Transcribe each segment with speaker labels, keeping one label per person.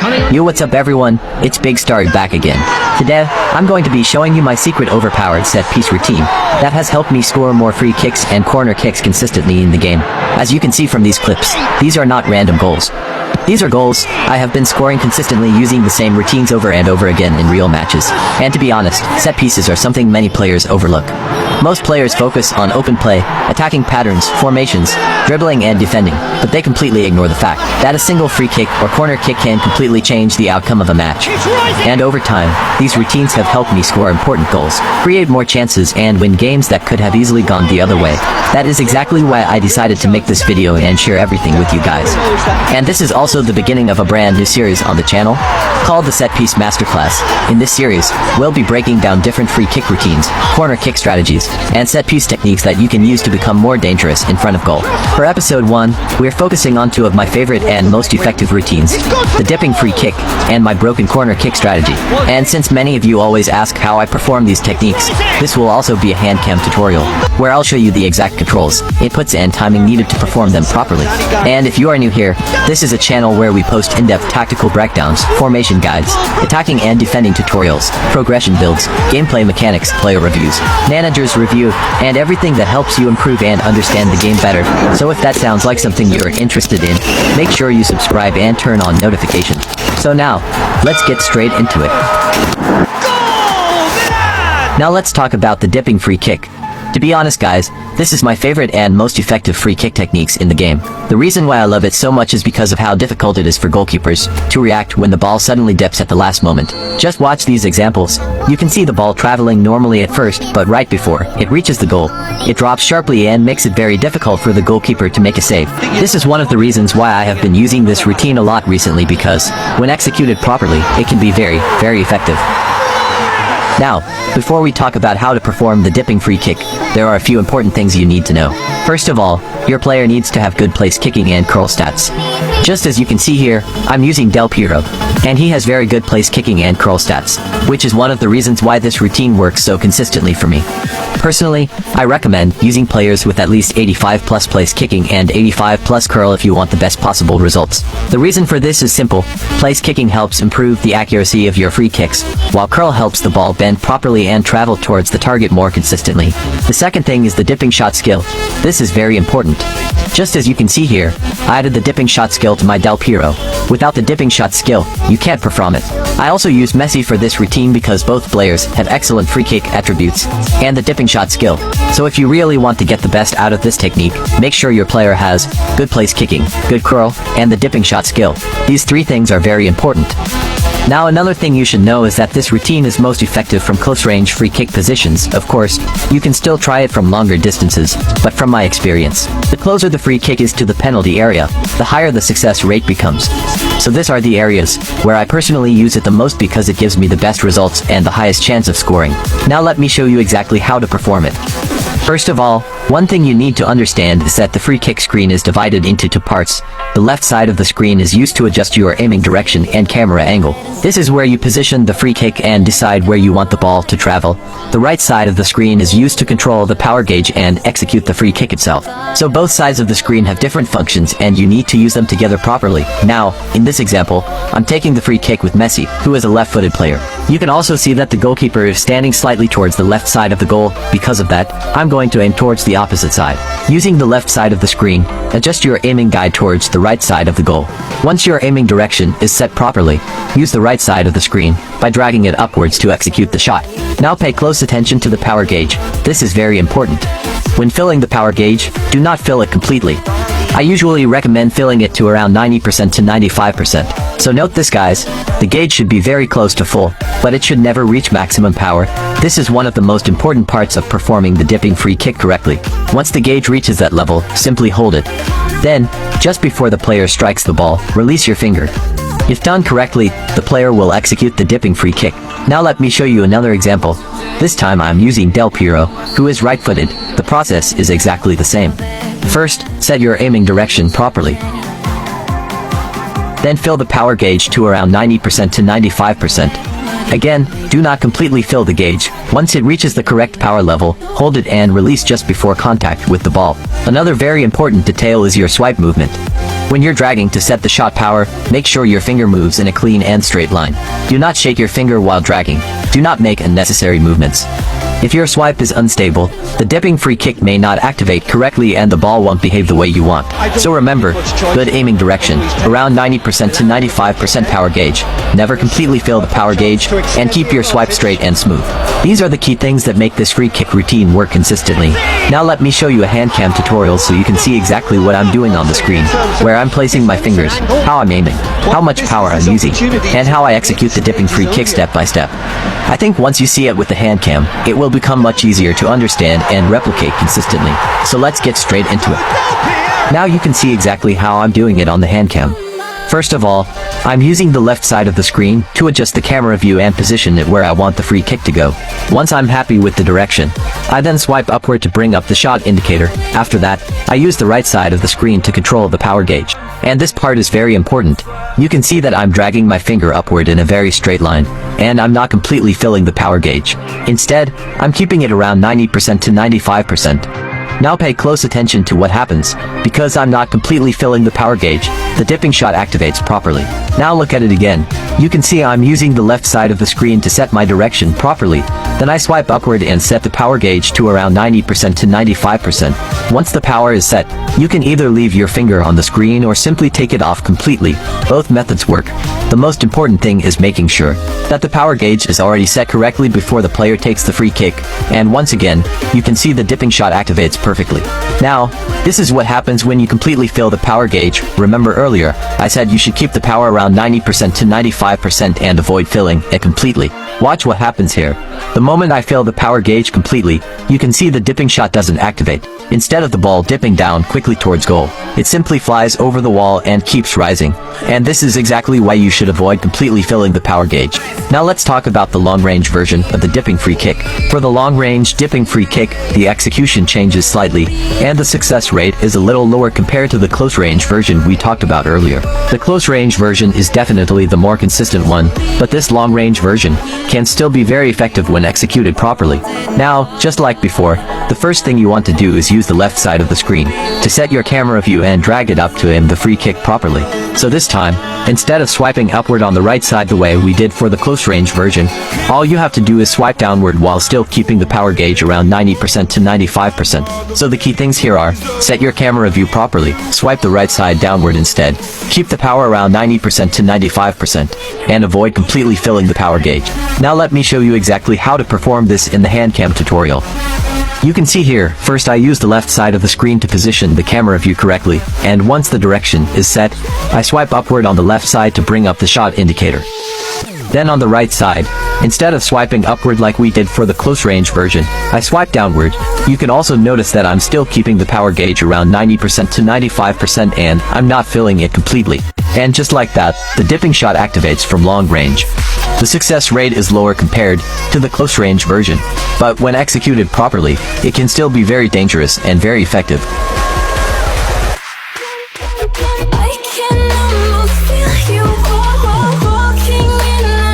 Speaker 1: Yo, what's up everyone, it's Big Star back again. Today, I'm going to be showing you my secret overpowered set-piece routine that has helped me score more free kicks and corner kicks consistently in the game. As you can see from these clips, these are not random goals. These are goals I have been scoring consistently using the same routines over and over again in real matches. And to be honest, set pieces are something many players overlook. Most players focus on open play, attacking patterns, formations, dribbling and defending, but they completely ignore the fact that a single free kick or corner kick can completely change the outcome of a match. And over time, these routines have helped me score important goals, create more chances and win games that could have easily gone the other way. That is exactly why I decided to make this video and share everything with you guys. And this is also the beginning of a brand new series on the channel, called the Set Piece Masterclass. In this series, we'll be breaking down different free kick routines, corner kick strategies, and set piece techniques that you can use to become more dangerous in front of goal. For episode 1, we're focusing on two of my favorite and most effective routines, the dipping free kick and my broken corner kick strategy. And since many of you always ask how I perform these techniques, this will also be a hand cam tutorial, where I'll show you the exact controls, inputs and timing needed to perform them properly. And if you are new here, this is a channel where we post in-depth tactical breakdowns, formation guides, attacking and defending tutorials, progression builds, gameplay mechanics, player reviews, managers review, and everything that helps you improve and understand the game better. So if that sounds like something you're interested in, make sure you subscribe and turn on notifications. So now, let's get straight into it. Now let's talk about the dipping free kick. To be honest guys, this is my favorite and most effective free kick techniques in the game. The reason why I love it so much is because of how difficult it is for goalkeepers to react when the ball suddenly dips at the last moment. Just watch these examples. You can see the ball traveling normally at first, but right before it reaches the goal, it drops sharply and makes it very difficult for the goalkeeper to make a save. This is one of the reasons why I have been using this routine a lot recently, because when executed properly, it can be very, very effective. Now, before we talk about how to perform the dipping free kick, there are a few important things you need to know. First of all, your player needs to have good place kicking and curl stats. Just as you can see here, I'm using Del Piero, and he has very good place kicking and curl stats, which is one of the reasons why this routine works so consistently for me. Personally, I recommend using players with at least 85 plus place kicking and 85 plus curl if you want the best possible results. The reason for this is simple. Place kicking helps improve the accuracy of your free kicks, while curl helps the ball bend properly and travel towards the target more consistently. The second thing is the dipping shot skill. This is very important. Just as you can see here, I added the dipping shot skill to my Del Piero. Without the dipping shot skill, you can't perform it. I also use Messi for this routine because both players have excellent free kick attributes and the dipping shot skill. So if you really want to get the best out of this technique, make sure your player has good place kicking, good curl, and the dipping shot skill. These three things are very important. Now another thing you should know is that this routine is most effective from close-range free kick positions. Of course, you can still try it from longer distances, but from my experience, the closer the free kick is to the penalty area, the higher the success rate becomes. So these are the areas where I personally use it the most because it gives me the best results and the highest chance of scoring. Now let me show you exactly how to perform it. First of all, one thing you need to understand is that the free kick screen is divided into two parts. The left side of the screen is used to adjust your aiming direction and camera angle. This is where you position the free kick and decide where you want the ball to travel. The right side of the screen is used to control the power gauge and execute the free kick itself. So both sides of the screen have different functions and you need to use them together properly. Now, in this example, I'm taking the free kick with Messi, who is a left-footed player. You can also see that the goalkeeper is standing slightly towards the left side of the goal. Because of that, I'm going to aim towards the opposite side. Using the left side of the screen, adjust your aiming guide towards the right side of the goal. Once your aiming direction is set properly, use the right side of the screen by dragging it upwards to execute the shot. Now pay close attention to the power gauge. This is very important. When filling the power gauge, do not fill it completely. I usually recommend filling it to around 90% to 95%. So note this guys, the gauge should be very close to full, but it should never reach maximum power. This is one of the most important parts of performing the dipping free kick correctly. Once the gauge reaches that level, simply hold it. Then, just before the player strikes the ball, release your finger. If done correctly, the player will execute the dipping free kick. Now let me show you another example. This time I'm using Del Piero, who is right-footed. The process is exactly the same. First, set your aiming direction properly. Then fill the power gauge to around 90% to 95%. Again, do not completely fill the gauge. Once it reaches the correct power level, hold it and release just before contact with the ball. Another very important detail is your swipe movement. When you're dragging to set the shot power, make sure your finger moves in a clean and straight line. Do not shake your finger while dragging. Do not make unnecessary movements. If your swipe is unstable, the dipping free kick may not activate correctly and the ball won't behave the way you want. So remember, good aiming direction, around 90% to 95% power gauge. Never completely fill the power gauge, and keep your swipe straight and smooth. These are the key things that make this free kick routine work consistently. Now let me show you a hand cam tutorial so you can see exactly what I'm doing on the screen, where I'm placing my fingers, how I'm aiming, how much power I'm using, and how I execute the dipping free kick step by step. I think once you see it with the hand cam, it will become much easier to understand and replicate consistently. So let's get straight into it. Now you can see exactly how I'm doing it on the hand cam. First of all, I'm using the left side of the screen to adjust the camera view and position it where I want the free kick to go. Once I'm happy with the direction, I then swipe upward to bring up the shot indicator. After that, I use the right side of the screen to control the power gauge. And this part is very important. You can see that I'm dragging my finger upward in a very straight line, and I'm not completely filling the power gauge. Instead, I'm keeping it around 90% to 95%. Now pay close attention to what happens. Because I'm not completely filling the power gauge, the dipping shot activates properly. Now look at it again. You can see I'm using the left side of the screen to set my direction properly. Then I swipe upward and set the power gauge to around 90% to 95%. Once the power is set, you can either leave your finger on the screen or simply take it off completely. Both methods work. The most important thing is making sure that the power gauge is already set correctly before the player takes the free kick, and once again, you can see the dipping shot activates perfectly. Now, this is what happens when you completely fill the power gauge. Remember earlier, I said you should keep the power around 90% to 95% and avoid filling it completely. Watch what happens here. The moment I fill the power gauge completely, you can see the dipping shot doesn't activate. Instead of the ball dipping down quickly towards goal, it simply flies over the wall and keeps rising. And this is exactly why you should avoid completely filling the power gauge. Now let's talk about the long-range version of the dipping free kick. For the long-range dipping free kick, the execution changes slightly, and the success rate is a little lower compared to the close-range version we talked about earlier. The close-range version is definitely the more consistent one, but this long-range version can still be very effective when executed properly. Now, just like before, the first thing you want to do is use the left side of the screen to set your camera view and drag it up to aim the free kick properly. So this time, instead of swiping upward on the right side the way we did for the close-range version, all you have to do is swipe downward while still keeping the power gauge around 90% to 95%. So the key things here are, set your camera view properly, swipe the right side downward instead, keep the power around 90% to 95%, and avoid completely filling the power gauge. Now let me show you exactly how to perform this in the hand cam tutorial. You can see here, first I use the left side of the screen to position the camera view correctly, and once the direction is set, I swipe upward on the left side to bring up the shot indicator. Then on the right side, instead of swiping upward like we did for the close-range version, I swipe downward. You can also notice that I'm still keeping the power gauge around 90% to 95% and I'm not filling it completely. And just like that, the dipping shot activates from long range. The success rate is lower compared to the close-range version, but when executed properly, it can still be very dangerous and very effective.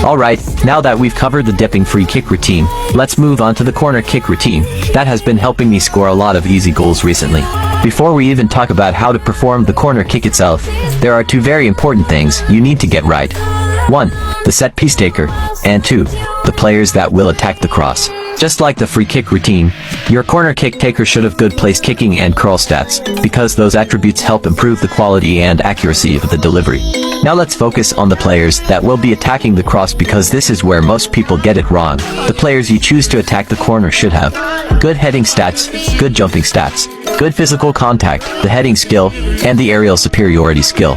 Speaker 1: Alright, now that we've covered the dipping free kick routine, let's move on to the corner kick routine. That has been helping me score a lot of easy goals recently. Before we even talk about how to perform the corner kick itself, there are two very important things you need to get right. 1. The set piece taker, and 2. The players that will attack the cross. Just like the free kick routine, your corner kick taker should have good place kicking and curl stats, because those attributes help improve the quality and accuracy of the delivery. Now let's focus on the players that will be attacking the cross because this is where most people get it wrong. The players you choose to attack the corner should have good heading stats, good jumping stats, good physical contact, the heading skill, and the aerial superiority skill.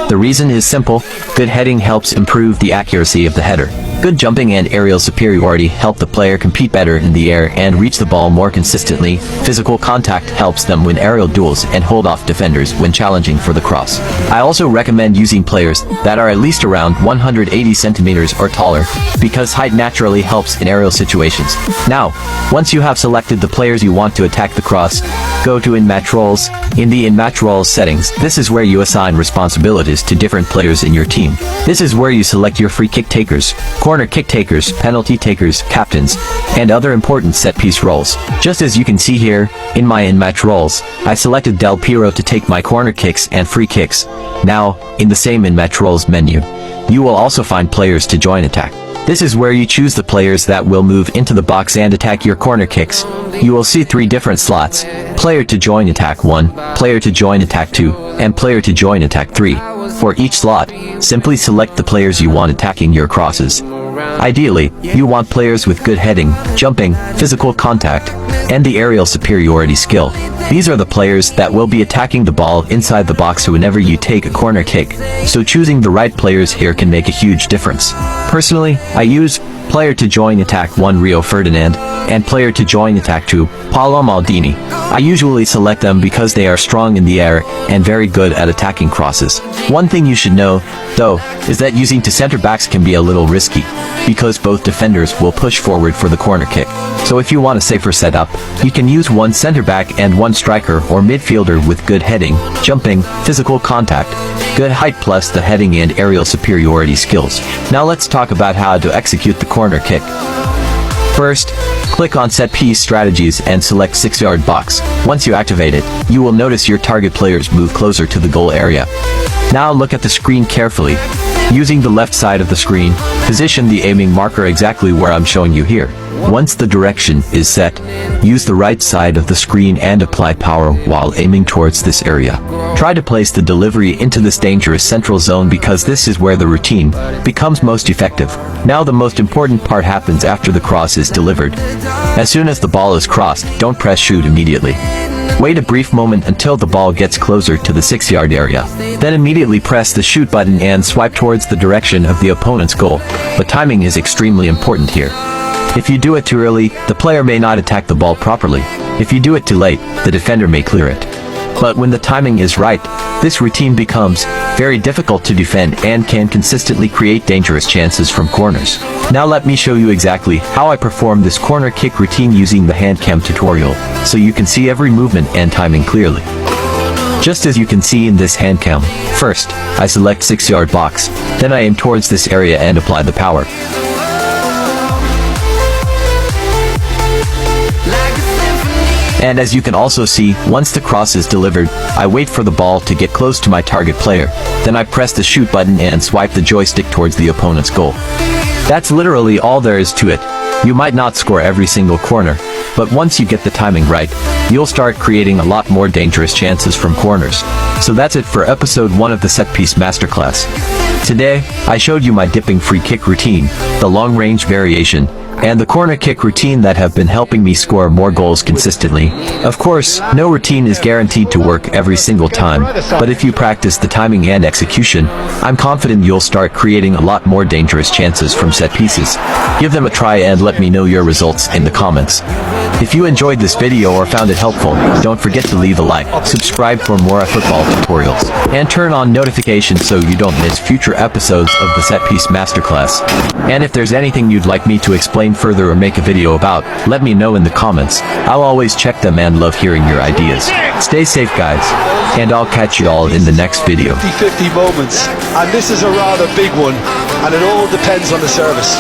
Speaker 1: The reason is simple, good heading helps improve the accuracy of the header. Good jumping and aerial superiority help the player compete better in the air and reach the ball more consistently. Physical contact helps them win aerial duels and hold off defenders when challenging for the cross. I also recommend using players that are at least around 180 centimeters or taller, because height naturally helps in aerial situations. Now, once you have selected the players you want to attack the cross, go to In-Match Roles. In the In-Match Roles settings, this is where you assign responsibilities to different players in your team. This is where you select your free kick takers, corner kick takers, penalty takers, captains, and other important set-piece roles. Just as you can see here, in my in-match roles, I selected Del Piero to take my corner kicks and free kicks. Now, in the same in-match roles menu, you will also find players to join attack. This is where you choose the players that will move into the box and attack your corner kicks. You will see 3 different slots: player to join attack 1, player to join attack 2, and player to join attack 3. For each slot, simply select the players you want attacking your crosses. Ideally, you want players with good heading, jumping, physical contact, and the aerial superiority skill. These are the players that will be attacking the ball inside the box whenever you take a corner kick, so choosing the right players here can make a huge difference. Personally, I use player to join attack 1 Rio Ferdinand, and player to join attack 2 Paolo Maldini. I usually select them because they are strong in the air and very good at attacking crosses. One thing you should know, though, is that using 2 center backs can be a little risky, because both defenders will push forward for the corner kick. So if you want a safer setup, you can use 1 center back and 1 striker or midfielder with good heading, jumping, physical contact, good height plus the heading and aerial superiority skills. Now let's talk about how to execute the corner kick. First, click on Set Piece Strategies and select 6-yard box. Once you activate it, you will notice your target players move closer to the goal area. Now look at the screen carefully. Using the left side of the screen, position the aiming marker exactly where I'm showing you here. Once the direction is set, use the right side of the screen and apply power while aiming towards this area. Try to place the delivery into this dangerous central zone because this is where the routine becomes most effective. Now the most important part happens after the cross is delivered. As soon as the ball is crossed, don't press shoot immediately. Wait a brief moment until the ball gets closer to the 6-yard area. Then immediately press the shoot button and swipe towards the direction of the opponent's goal. But timing is extremely important here. If you do it too early, the player may not attack the ball properly. If you do it too late, the defender may clear it. But when the timing is right, this routine becomes very difficult to defend and can consistently create dangerous chances from corners. Now let me show you exactly how I perform this corner kick routine using the hand cam tutorial, so you can see every movement and timing clearly. Just as you can see in this hand cam, first, I select 6-yard box, then I aim towards this area and apply the power. And as you can also see, once the cross is delivered, I wait for the ball to get close to my target player. Then I press the shoot button and swipe the joystick towards the opponent's goal. That's literally all there is to it. You might not score every single corner, but once you get the timing right, you'll start creating a lot more dangerous chances from corners. So that's it for episode 1 of the Set Piece Masterclass. Today, I showed you my dipping free kick routine, the long-range variation, and the corner kick routine that have been helping me score more goals consistently. Of course, no routine is guaranteed to work every single time, but if you practice the timing and execution, I'm confident you'll start creating a lot more dangerous chances from set pieces. Give them a try and let me know your results in the comments. If you enjoyed this video or found it helpful, don't forget to leave a like, subscribe for more eFOOTBALL tutorials, and turn on notifications so you don't miss future episodes of the Set Piece Masterclass. And if there's anything you'd like me to explain further or make a video about, let me know in the comments. I'll always check them and love hearing your ideas. Stay safe guys, and I'll catch you all in the next video.
Speaker 2: 50-50 moments, and this is a rather big one, and it all depends on the service.